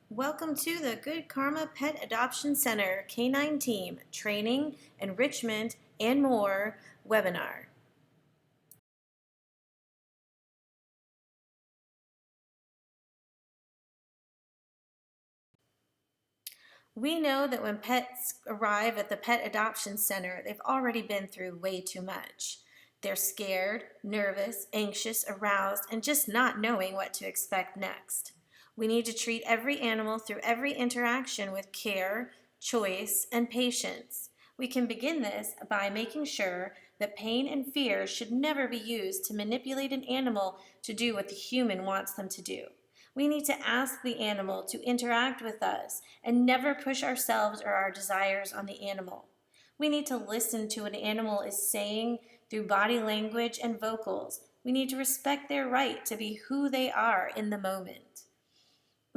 Welcome to the Good Karma Pet Adoption Center Canine Team Training, Enrichment, and More webinar. We know that when pets arrive at the Pet Adoption Center, they've already been through way too much. They're scared, nervous, anxious, aroused, and just not knowing what to expect next. We need to treat every animal through every interaction with care, choice, and patience. We can begin this by making sure that pain and fear should never be used to manipulate an animal to do what the human wants them to do. We need to ask the animal to interact with us and never push ourselves or our desires on the animal. We need to listen to what an animal is saying through body language and vocals. We need to respect their right to be who they are in the moment.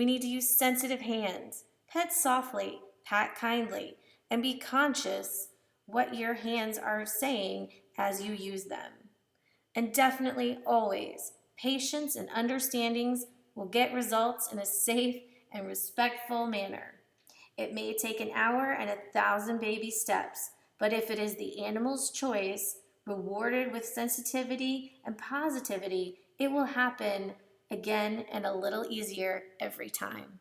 We need to use sensitive hands, pet softly, pat kindly, and be conscious what your hands are saying as you use them. And definitely always, patience and understandings will get results in a safe and respectful manner. It may take an hour and 1,000 baby steps, but if it is the animal's choice, rewarded with sensitivity and positivity, it will happen again and a little easier every time.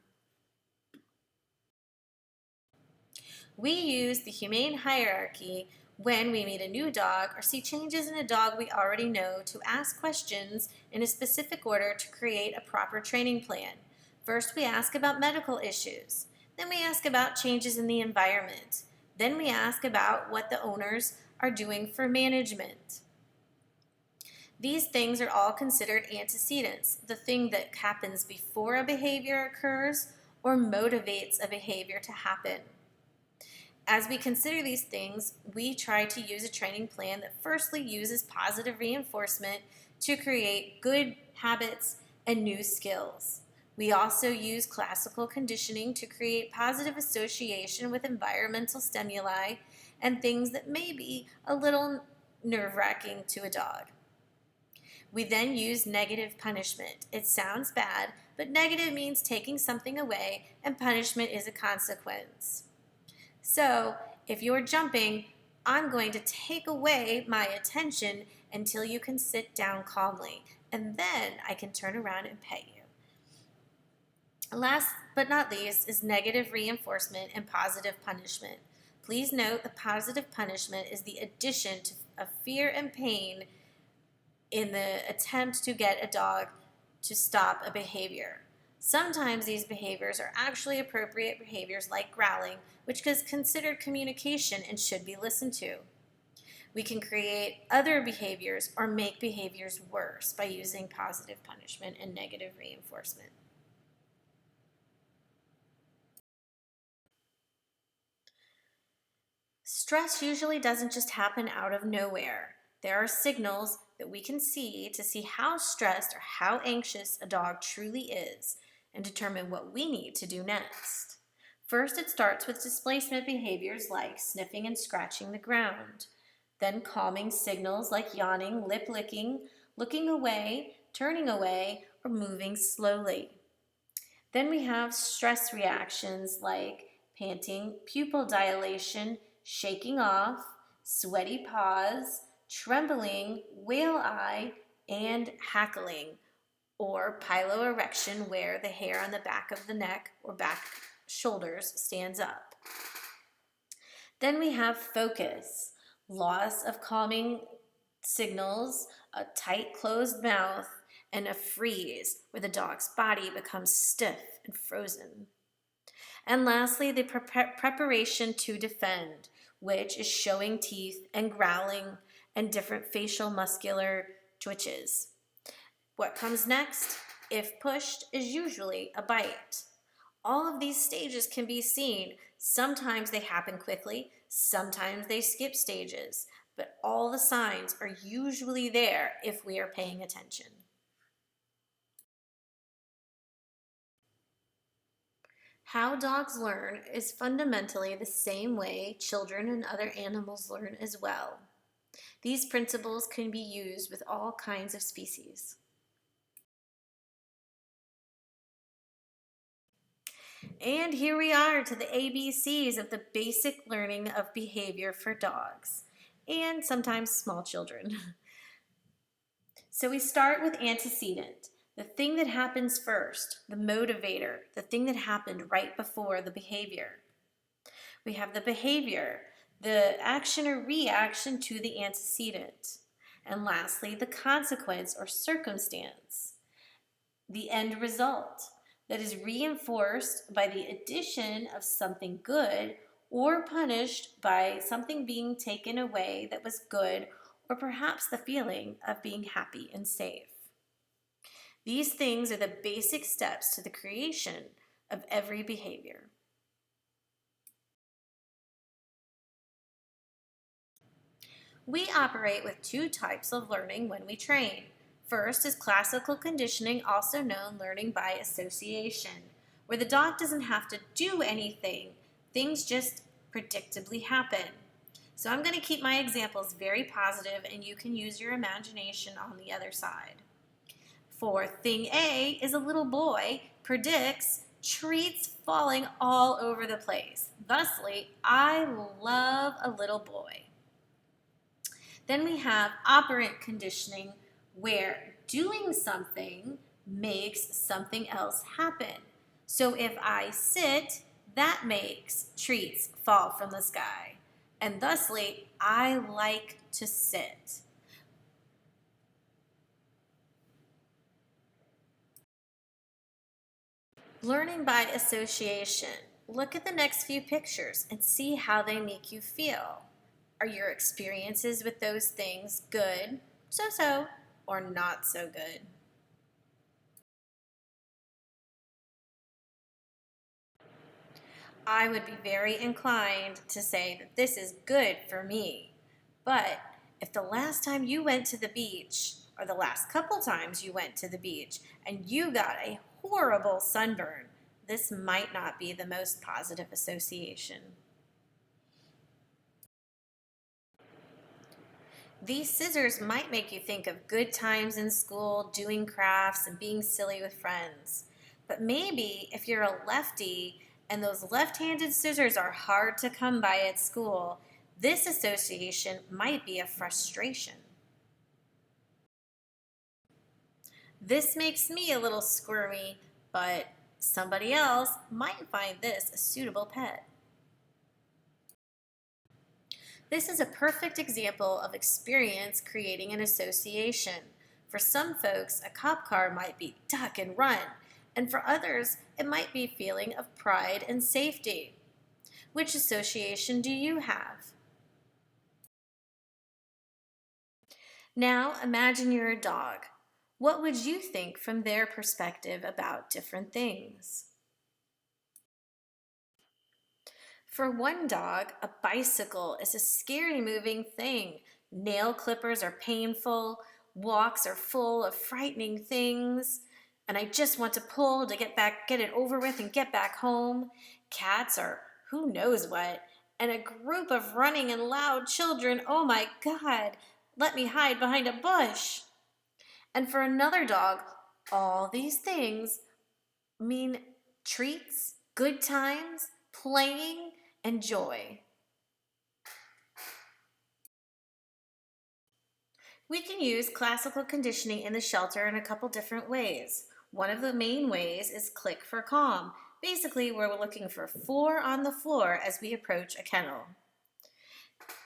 We use the humane hierarchy when we meet a new dog or see changes in a dog we already know to ask questions in a specific order to create a proper training plan. First, we ask about medical issues. Then we ask about changes in the environment. Then we ask about what the owners are doing for management. These things are all considered antecedents, the thing that happens before a behavior occurs or motivates a behavior to happen. As we consider these things, we try to use a training plan that firstly uses positive reinforcement to create good habits and new skills. We also use classical conditioning to create positive association with environmental stimuli and things that may be a little nerve-wracking to a dog. We then use negative punishment. It sounds bad, but negative means taking something away, and punishment is a consequence. So, if you're jumping, I'm going to take away my attention until you can sit down calmly, and then I can turn around and pet you. Last but not least is negative reinforcement and positive punishment. Please note the positive punishment is the addition of fear and pain in the attempt to get a dog to stop a behavior. Sometimes these behaviors are actually appropriate behaviors like growling, which is considered communication and should be listened to. We can create other behaviors or make behaviors worse by using positive punishment and negative reinforcement. Stress usually doesn't just happen out of nowhere. There are signals that we can see to see how stressed or how anxious a dog truly is and determine what we need to do next. First, it starts with displacement behaviors like sniffing and scratching the ground. Then calming signals like yawning, lip licking, looking away, turning away, or moving slowly. Then we have stress reactions like panting, pupil dilation, shaking off, sweaty paws, trembling, whale eye, and hackling, or piloerection, where the hair on the back of the neck or back shoulders stands up. Then we have focus, loss of calming signals, a tight closed mouth, and a freeze where the dog's body becomes stiff and frozen. And lastly, the preparation to defend, which is showing teeth and growling and different facial muscular twitches. What comes next, if pushed, is usually a bite. All of these stages can be seen. Sometimes they happen quickly, sometimes they skip stages, but all the signs are usually there if we are paying attention. How dogs learn is fundamentally the same way children and other animals learn as well. These principles can be used with all kinds of species. And here we are to the ABCs of the basic learning of behavior for dogs and sometimes small children. So we start with antecedent, the thing that happens first, the motivator, the thing that happened right before the behavior. We have the behavior, the action or reaction to the antecedent. And lastly, the consequence or circumstance, the end result that is reinforced by the addition of something good or punished by something being taken away that was good, or perhaps the feeling of being happy and safe. These things are the basic steps to the creation of every behavior. We operate with two types of learning when we train. First is classical conditioning, also known learning by association, where the dog doesn't have to do anything. Things just predictably happen. So I'm going to keep my examples very positive, and you can use your imagination on the other side. For thing A is a little boy predicts treats falling all over the place. Thusly, I love a little boy. Then we have operant conditioning, where doing something makes something else happen. So if I sit, that makes treats fall from the sky. And thusly, I like to sit. Learning by association. Look at the next few pictures and see how they make you feel. Are your experiences with those things good, so-so, or not so good? I would be very inclined to say that this is good for me. But if the last time you went to the beach, or the last couple times you went to the beach, and you got a horrible sunburn, this might not be the most positive association. These scissors might make you think of good times in school, doing crafts, and being silly with friends. But maybe if you're a lefty and those left-handed scissors are hard to come by at school, this association might be a frustration. This makes me a little squirmy, but somebody else might find this a suitable pet. This is a perfect example of experience creating an association. For some folks, a cop car might be duck and run, and for others, it might be a feeling of pride and safety. Which association do you have? Now imagine you're a dog. What would you think from their perspective about different things? For one dog, a bicycle is a scary moving thing. Nail clippers are painful, walks are full of frightening things, and I just want to pull to get it over with and get back home. Cats are who knows what, and a group of running and loud children, oh my God, let me hide behind a bush. And for another dog, all these things mean treats, good times, playing, and joy. We can use classical conditioning in the shelter in a couple different ways. One of the main ways is click for calm. Basically, we're looking for 4 on the floor as we approach a kennel.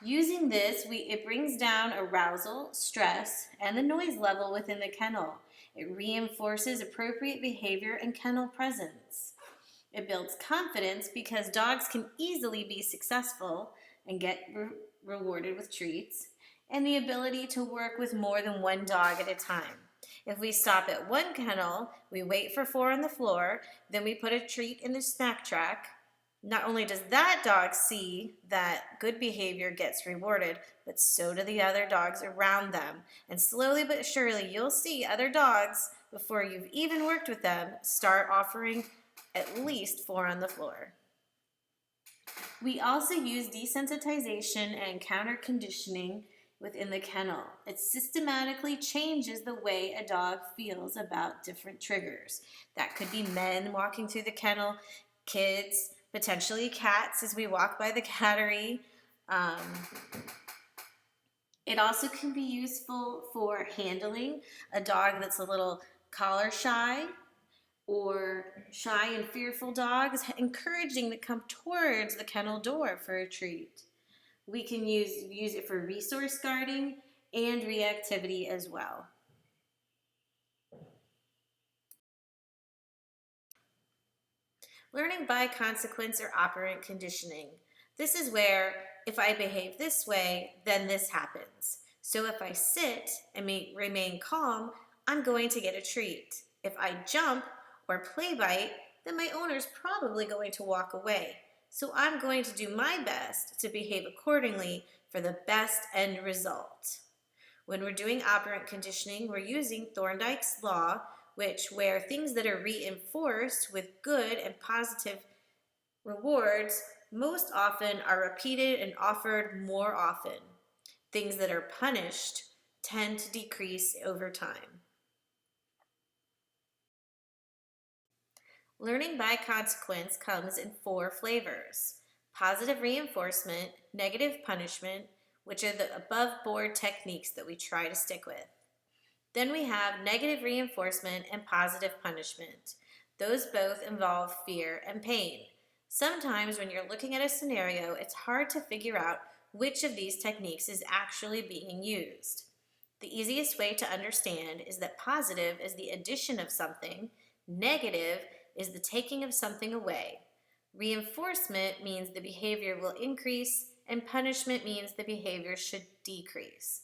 Using this, it brings down arousal, stress, and the noise level within the kennel. It reinforces appropriate behavior and kennel presence. It builds confidence because dogs can easily be successful and get rewarded with treats, and the ability to work with more than one dog at a time. If we stop at one kennel, we wait for 4 on the floor, then we put a treat in the snack track. Not only does that dog see that good behavior gets rewarded, but so do the other dogs around them. And slowly but surely, you'll see other dogs, before you've even worked with them, start offering at least 4 on the floor. We also use desensitization and counter conditioning within the kennel. It systematically changes the way a dog feels about different triggers. That could be men walking through the kennel Kids, potentially cats as we walk by the cattery. Um, it also can be useful for handling a dog that's a little collar shy or shy and fearful dogs, encouraging to come towards the kennel door for a treat. We can use it for resource guarding and reactivity as well. Learning by consequence or operant conditioning. This is where if I behave this way, then this happens. So if I sit and remain calm, I'm going to get a treat. If I jump or play bite, then my owner's probably going to walk away. So I'm going to do my best to behave accordingly for the best end result. When we're doing operant conditioning, we're using Thorndike's law, where things that are reinforced with good and positive rewards most often are repeated and offered more often. Things that are punished tend to decrease over time. Learning by consequence comes in 4 flavors: positive reinforcement, negative punishment, which are the above board techniques that we try to stick with. Then we have negative reinforcement and positive punishment. Those both involve fear and pain. Sometimes when you're looking at a scenario, it's hard to figure out which of these techniques is actually being used. The easiest way to understand is that positive is the addition of something, negative is the taking of something away. Reinforcement means the behavior will increase, and punishment means the behavior should decrease.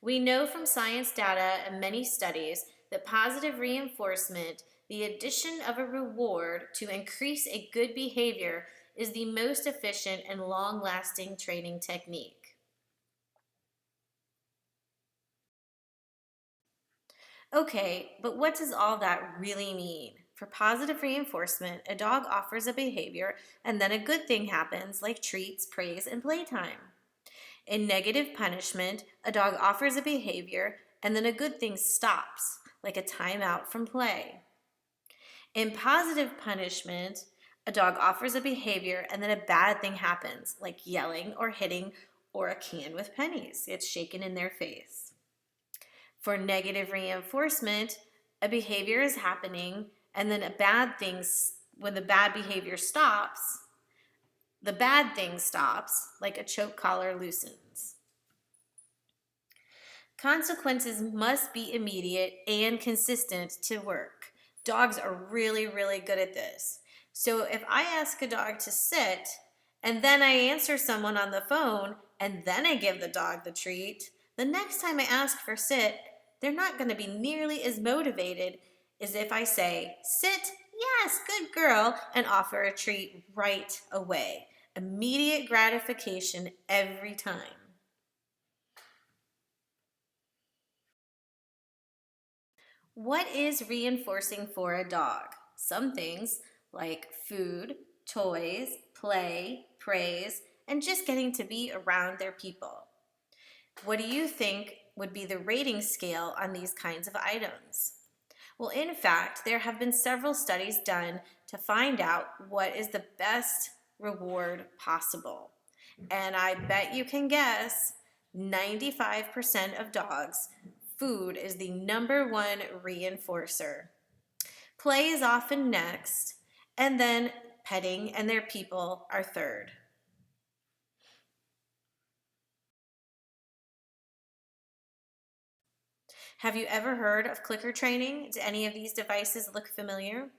We know from science data and many studies that positive reinforcement, the addition of a reward to increase a good behavior, is the most efficient and long-lasting training technique. Okay, but what does all that really mean? For positive reinforcement, a dog offers a behavior and then a good thing happens, like treats, praise, and playtime. In negative punishment, a dog offers a behavior and then a good thing stops, like a timeout from play. In positive punishment, a dog offers a behavior and then a bad thing happens, like yelling or hitting or a can with pennies gets shaken in their face. For negative reinforcement, a behavior is happening and then when the bad behavior stops, the bad thing stops, like a choke collar loosens. Consequences must be immediate and consistent to work. Dogs are really, really good at this. So if I ask a dog to sit, and then I answer someone on the phone, and then I give the dog the treat, the next time I ask for sit, they're not going to be nearly as motivated as if I say, sit, yes, good girl, and offer a treat right away. Immediate gratification every time. What is reinforcing for a dog? Some things like food, toys, play, praise, and just getting to be around their people. What do you think would be the rating scale on these kinds of items? Well, in fact, there have been several studies done to find out what is the best reward possible. And I bet you can guess 95% of dogs, food is the #1 reinforcer. Play is often next, and then petting and their people are third. Have you ever heard of clicker training? Do any of these devices look familiar?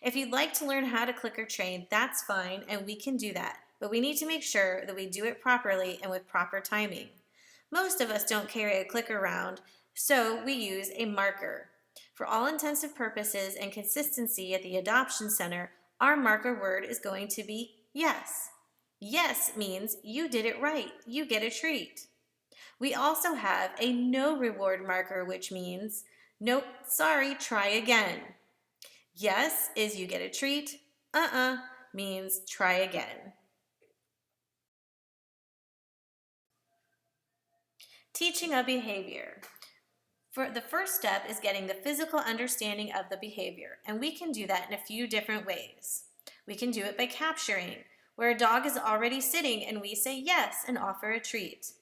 If you'd like to learn how to clicker train, that's fine, and we can do that. But we need to make sure that we do it properly and with proper timing. Most of us don't carry a clicker around, so we use a marker. For all intensive purposes and consistency at the adoption center, our marker word is going to be yes. Yes means you did it right. You get a treat. We also have a no reward marker, which means nope, sorry, try again. Yes is you get a treat. Means try again. Teaching a behavior. For the first step is getting the physical understanding of the behavior, and we can do that in a few different ways. We can do it by capturing, where a dog is already sitting and we say yes and offer a treat.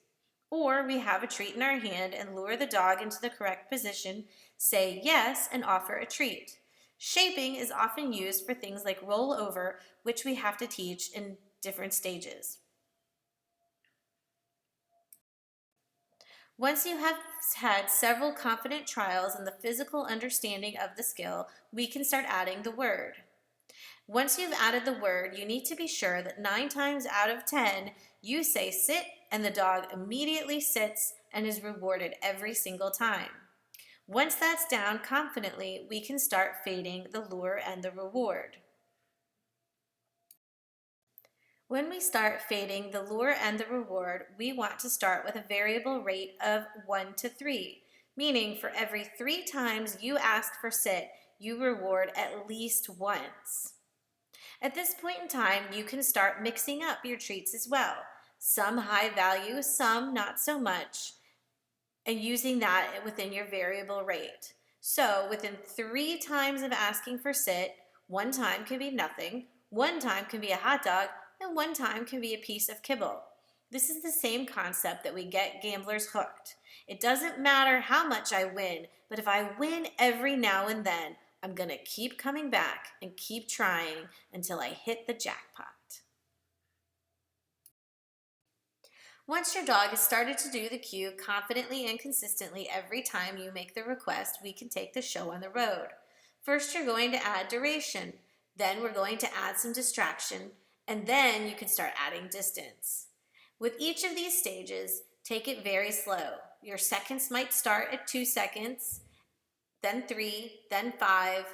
Or we have a treat in our hand and lure the dog into the correct position, say yes, and offer a treat. Shaping is often used for things like roll over, which we have to teach in different stages. Once you have had several confident trials and the physical understanding of the skill, we can start adding the word. Once you've added the word, you need to be sure that 9 times out of 10, you say sit and the dog immediately sits and is rewarded every single time. Once that's down confidently, we can start fading the lure and the reward. When we start fading the lure and the reward, we want to start with a variable rate of 1 to 3, meaning for every 3 times you ask for sit, you reward at least once. At this point in time, you can start mixing up your treats as well. Some high value, some not so much, and using that within your variable rate. So within 3 times of asking for sit, 1 time can be nothing, 1 time can be a hot dog, and 1 time can be a piece of kibble. This is the same concept that we get gamblers hooked. It doesn't matter how much I win, but if I win every now and then, I'm going to keep coming back and keep trying until I hit the jackpot. Once your dog has started to do the cue confidently and consistently every time you make the request, we can take the show on the road. First, you're going to add duration. Then we're going to add some distraction. And then you can start adding distance. With each of these stages, take it very slow. Your seconds might start at 2 seconds, then 3, then 5,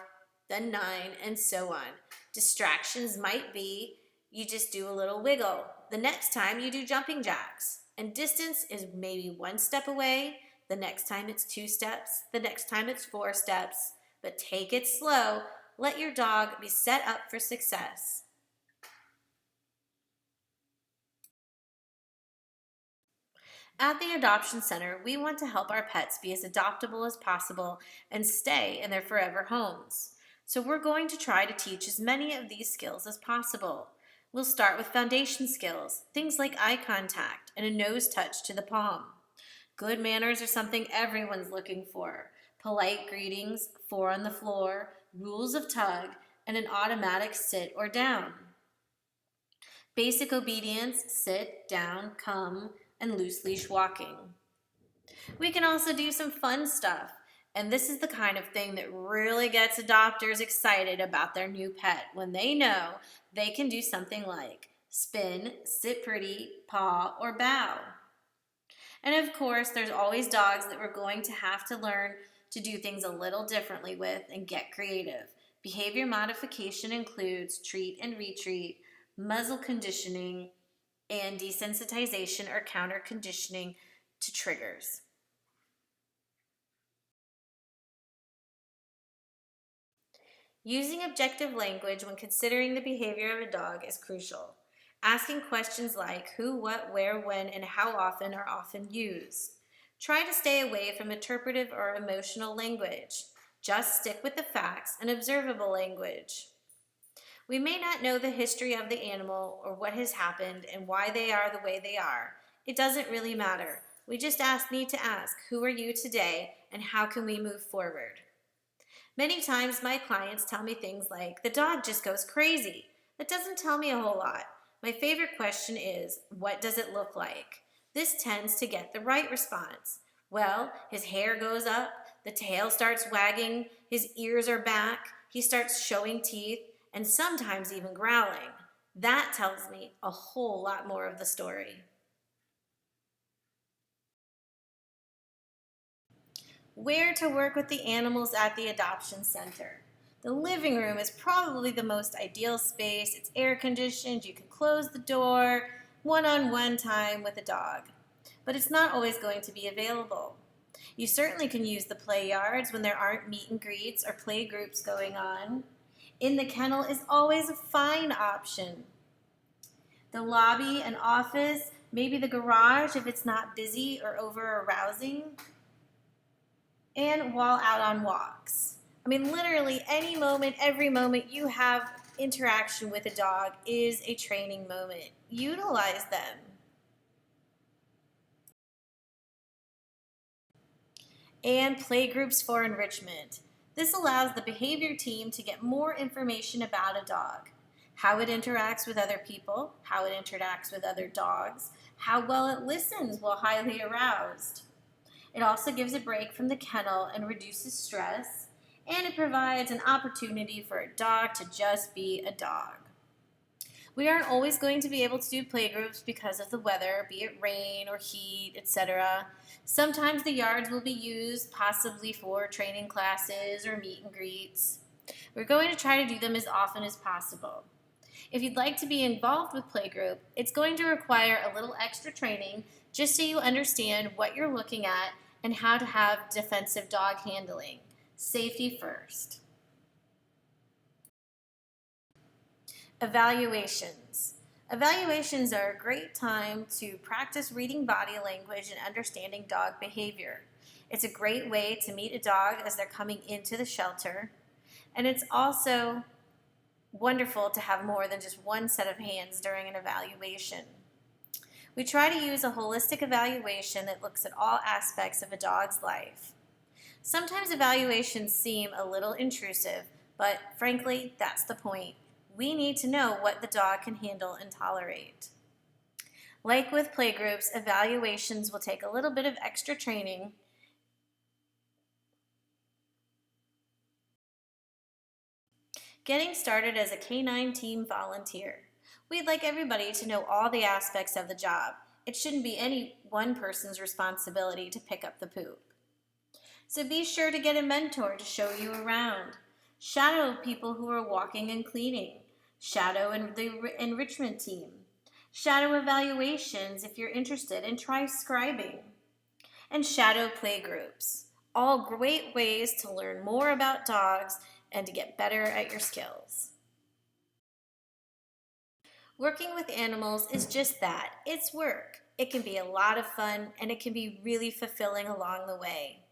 then 9, and so on. Distractions might be you just do a little wiggle. The next time you do jumping jacks. And distance is maybe 1 step away. The next time it's 2 steps. The next time it's 4 steps. But take it slow. Let your dog be set up for success. At the Adoption Center, we want to help our pets be as adoptable as possible and stay in their forever homes. So we're going to try to teach as many of these skills as possible. We'll start with foundation skills, things like eye contact and a nose touch to the palm. Good manners are something everyone's looking for. Polite greetings, 4 on the floor, rules of tug, and an automatic sit or down. Basic obedience, sit, down, come, and loose leash walking. We can also do some fun stuff, and this is the kind of thing that really gets adopters excited about their new pet when they know they can do something like spin, sit pretty, paw, or bow. And of course, there's always dogs that we're going to have to learn to do things a little differently with and get creative. Behavior modification includes treat and retreat, muzzle conditioning, and desensitization or counter conditioning to triggers. Using objective language when considering the behavior of a dog is crucial. Asking questions like who, what, where, when, and how often are often used. Try to stay away from interpretive or emotional language. Just stick with the facts and observable language. We may not know the history of the animal or what has happened and why they are the way they are. It doesn't really matter. We just need to ask, who are you today and how can we move forward? Many times my clients tell me things like, the dog just goes crazy. That doesn't tell me a whole lot. My favorite question is, what does it look like? This tends to get the right response. Well, his hair goes up, the tail starts wagging, his ears are back, he starts showing teeth, and sometimes even growling. That tells me a whole lot more of the story. Where to work with the animals at the adoption center. The living room is probably the most ideal space. It's air conditioned, you can close the door, one-on-one time with a dog. But it's not always going to be available. You certainly can use the play yards when there aren't meet and greets or play groups going on. In the kennel is always a fine option. The lobby and office, maybe the garage if it's not busy or over arousing. And while out on walks. I mean, literally any moment, every moment you have interaction with a dog is a training moment. Utilize them. And play groups for enrichment. This allows the behavior team to get more information about a dog, how it interacts with other people, how it interacts with other dogs, how well it listens while highly aroused. It also gives a break from the kennel and reduces stress, and it provides an opportunity for a dog to just be a dog. We aren't always going to be able to do playgroups because of the weather, be it rain or heat, etc. Sometimes the yards will be used possibly for training classes or meet and greets. We're going to try to do them as often as possible. If you'd like to be involved with playgroup, it's going to require a little extra training just so you understand what you're looking at and how to have defensive dog handling. Safety first. Evaluations. Evaluations are a great time to practice reading body language and understanding dog behavior. It's a great way to meet a dog as they're coming into the shelter, and it's also wonderful to have more than just one set of hands during an evaluation. We try to use a holistic evaluation that looks at all aspects of a dog's life. Sometimes evaluations seem a little intrusive, but frankly, that's the point. We need to know what the dog can handle and tolerate. Like with playgroups, evaluations will take a little bit of extra training. Getting started as a Canine Team volunteer. We'd like everybody to know all the aspects of the job. It shouldn't be any one person's responsibility to pick up the poop. So be sure to get a mentor to show you around. Shadow people who are walking and cleaning. Shadow the enrichment team. Shadow evaluations if you're interested, and try scribing. And shadow play groups. All great ways to learn more about dogs and to get better at your skills. Working with animals is just that. It's work. It can be a lot of fun, and it can be really fulfilling along the way.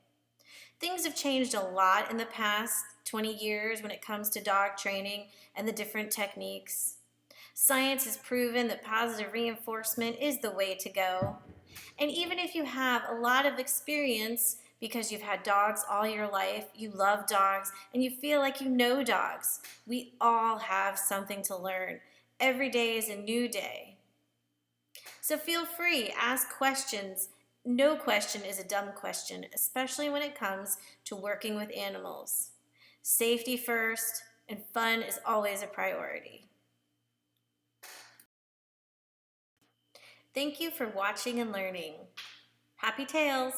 Things have changed a lot in the past 20 years when it comes to dog training and the different techniques. Science has proven that positive reinforcement is the way to go. And even if you have a lot of experience because you've had dogs all your life, you love dogs, and you feel like you know dogs, we all have something to learn. Every day is a new day. So feel free, ask questions. No question is a dumb question, especially when it comes to working with animals. Safety first, and fun is always a priority. Thank you for watching and learning. Happy tails!